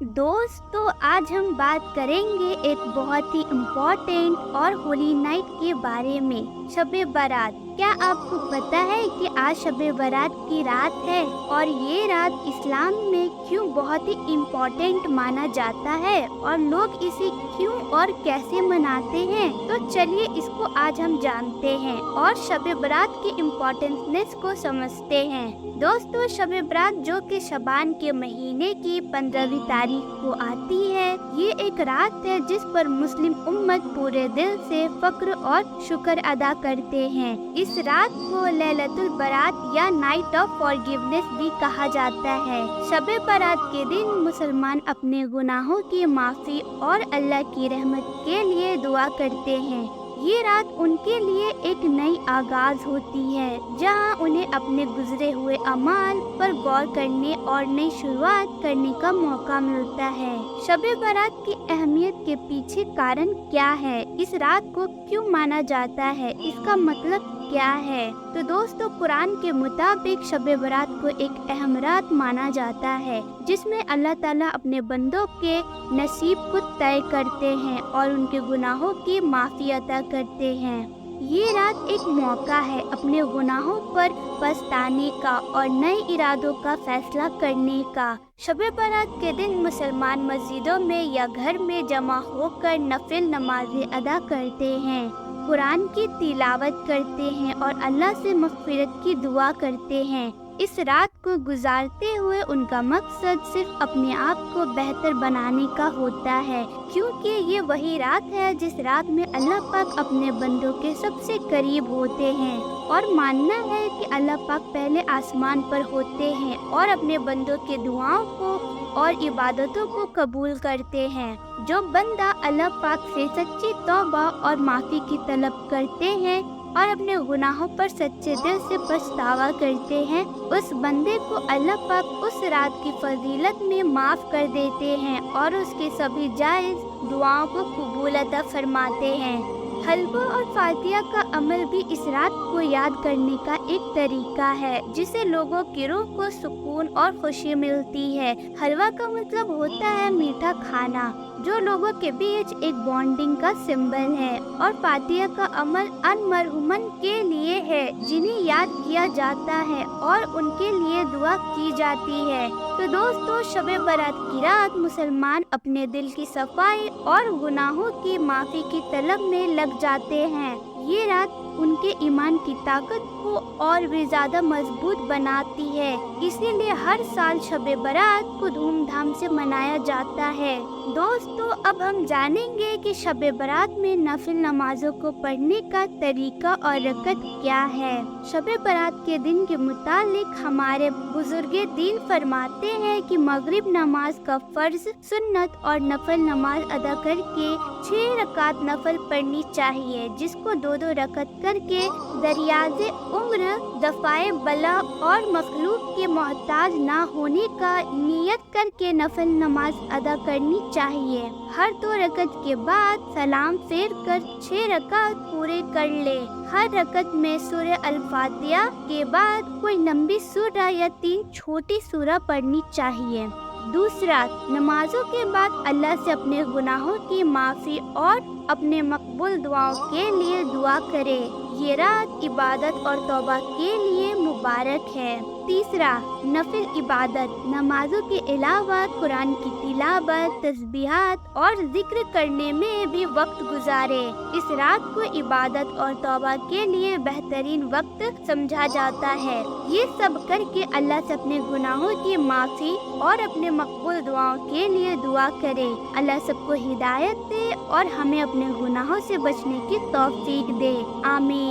दोस्तों आज हम बात करेंगे एक बहुत ही इम्पोर्टेंट और होली नाइट के बारे में, शब-ए बारात। क्या आपको पता है कि आज शब-ए बारात की रात है और ये रात इस्लाम में क्यों बहुत ही इम्पोर्टेंट माना जाता है और लोग इसे क्यों और कैसे मनाते हैं? तो चलिए इसको आज हम जानते हैं और शब-ए बारात की इम्पोर्टेंस को समझते हैं। दोस्तों शब-ए बारात जो कि शबान के महीने की 15वीं तारीख को आती है, ये एक रात है जिस पर मुस्लिम उम्मत पूरे दिल से फक्र और शुक्र अदा करते हैं। इस रात को लैलतुल बारात या नाइट ऑफ फॉरगिवनेस भी कहा जाता है। शब-ए बारात के दिन मुसलमान अपने गुनाहों की माफ़ी और अल्लाह की रहमत के लिए दुआ करते हैं। ये रात उनके लिए एक नई आगाज होती है, जहां उन्हें अपने गुजरे हुए अमाल पर गौर करने और नई शुरुआत करने का मौका मिलता है। शब-ए बारात की अहमियत के पीछे कारण क्या है? इस रात को क्यों माना जाता है? इसका मतलब क्या है? तो दोस्तों कुरान के मुताबिक शब-ए बारात को एक अहम रात माना जाता है, जिसमें अल्लाह ताला अपने बंदों के नसीब को तय करते हैं और उनके गुनाहों की माफ़ी अता करते हैं। ये रात एक मौका है अपने गुनाहों पर पछताने का और नए इरादों का फैसला करने का। शब-ए बारात के दिन मुसलमान मस्जिदों में या घर में जमा होकर नफिल नमाजें अदा करते हैं, कुरान की तिलावत करते हैं और अल्लाह से मग़फ़िरत की दुआ करते हैं। इस रात को गुजारते हुए उनका मकसद सिर्फ अपने आप को बेहतर बनाने का होता है, क्योंकि ये वही रात है जिस रात में अल्लाह पाक अपने बंदों के सबसे करीब होते हैं। और मानना है कि अल्लाह पाक पहले आसमान पर होते हैं और अपने बंदों के दुआओं को और इबादतों को कबूल करते हैं। जो बंदा अल्लाह पाक से सच्ची तौबा और माफ़ी की तलब करते हैं और अपने गुनाहों पर सच्चे दिल से पछतावा करते हैं, उस बंदे को अल्लाह पाक उस रात की फजीलत में माफ़ कर देते हैं और उसके सभी जायज़ दुआओं को कबूल अता फरमाते हैं। हलवा और फातिहा का अमल भी इस रात को याद करने का एक तरीका है, जिसे लोगों की रूह को सुकून और खुशी मिलती है। हलवा का मतलब होता है मीठा खाना, जो लोगों के बीच एक बॉन्डिंग का सिंबल है, और फातिहा का अमल अनमरहुमन के लिए है, जिन्हें याद किया जाता है और उनके लिए दुआ की जाती है। तो दोस्तों शब-ए बारात की रात मुसलमान अपने दिल की सफाई और गुनाहों की माफ़ी की तलब में लग जाते हैं। ये रात उनके ईमान की ताकत को और भी ज़्यादा मजबूत बनाती है, इसीलिए हर साल शब-ए बारात को धूमधाम से मनाया जाता है। दोस्तों अब हम जानेंगे कि शब-ए बारात में नफिल नमाजों को पढ़ने का तरीका और रकत क्या है। शब-ए बारात के दिन के मुतालिक हमारे बुजुर्गे दीन फरमाते हैं कि मगरिब नमाज का फर्ज, सुन्नत और नफल नमाज अदा करके 6 रकात नफल पढ़नी चाहिए, जिसको 2-2 रकत करके दरियाज़े उम्र, दफ़ाए बला और मखलूक के मोहताज ना होने का नियत करके नफल नमाज अदा करनी चाहिए। हर 2 रकत के बाद सलाम फेर कर 6 रकात पूरे कर ले। हर रकत में सूरह अल-फातिहा के बाद कोई लंबी सूरा या 3 छोटी सूरा पढ़नी चाहिए। दूसरा, नमाजों के बाद अल्लाह से अपने गुनाहों की माफ़ी और अपने मकबूल दुआओं के लिए दुआ करे। ये रात इबादत और तौबा के लिए मुबारक है। तीसरा, नफिल इबादत, नमाजों के अलावा कुरान की तिलावत, तस्बीहात और जिक्र करने में भी वक्त गुजारे। इस रात को इबादत और तौबा के लिए बेहतरीन वक्त समझा जाता है। ये सब करके अल्लाह से अपने गुनाहों की माफ़ी और अपने मकबूल दुआओं के लिए दुआ करे। अल्लाह सबको हिदायत दे और हमें अपने गुनाहों से बचने की तौफीक दे, आमीन।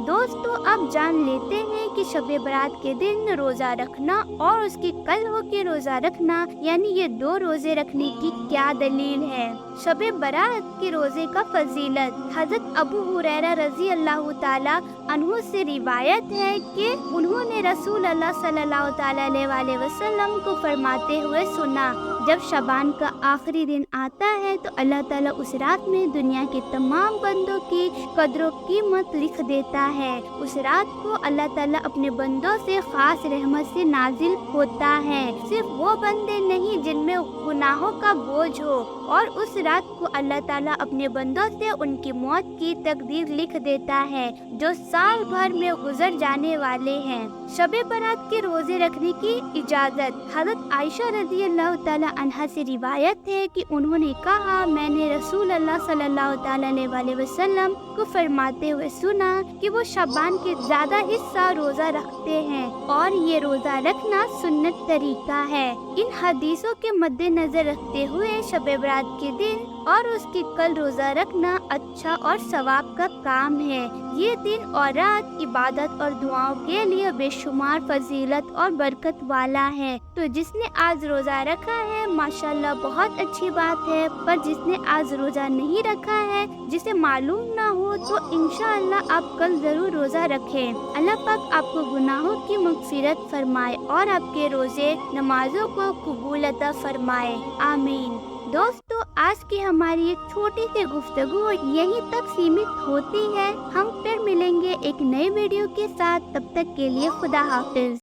दोस्तों अब जान लेते हैं कि शब-ए बारात के दिन रोज़ा रखना और उसके कल हो के रोज़ा रखना, यानी ये 2 रोज़े रखने की क्या दलील है। शब-ए बारात के रोज़े का फजीलत, हज़रत अबू हुरैरा रज़ी अल्लाह ताला अन्हु से रिवायत है कि उन्होंने रसूल अल्लाह सल्लल्लाहु ताला अलैहि वसल्लम को फरमाते हुए सुना, जब शबान का आखिरी दिन आता है तो अल्लाह ताला उस रात में दुनिया के तमाम बंदों की कदर कीमत लिख देता है। उस रात को अल्लाह ताला अपने बंदों से खास रहमत से नाजिल होता है। सिर्फ वो बंदे नहीं जिनमें गुनाहों का बोझ हो, और उस रात को अल्लाह ताला अपने बंदों से उनकी मौत की तकदीर लिख देता है जो साल भर में गुजर जाने वाले हैं। शबे बारात के रोजे रखने की इजाजत। हज़रत आयशा रज़ी अल्लाह ताला अन्हा से रिवायत है कि उन्होंने कहा, मैंने रसूल अल्लाह सल्लल्लाहु ताला अलैहि वसल्लम को फरमाते हुए सुना कि वो शबान के ज्यादा हिस्सा रोजा रखते हैं और ये रोजा रखना सुन्नत तरीका है। इन हदीसों के मद्देनजर रखते हुए शबे बारात के दिन और उसकी कल रोजा रखना अच्छा और सवाब का काम है। ये दिन और रात इबादत और दुआओं के लिए बेशुमार फजीलत और बरकत वाला है। तो जिसने आज रोजा रखा है माशाल्लाह बहुत अच्छी बात है, पर जिसने आज रोजा नहीं रखा है, जिसे मालूम ना हो, तो इंशाअल्लाह आप कल जरूर रोजा रखें। अल्लाह पाक आपको गुनाहों की मगफिरत फरमाए और आपके रोजे नमाजों को कबूल अता फरमाए, आमीन। दोस्तों, आज की हमारी एक छोटी सी गुफ्तगू यहीं तक सीमित होती है। हम फिर मिलेंगे एक नए वीडियो के साथ, तब तक के लिए खुदा हाफिज।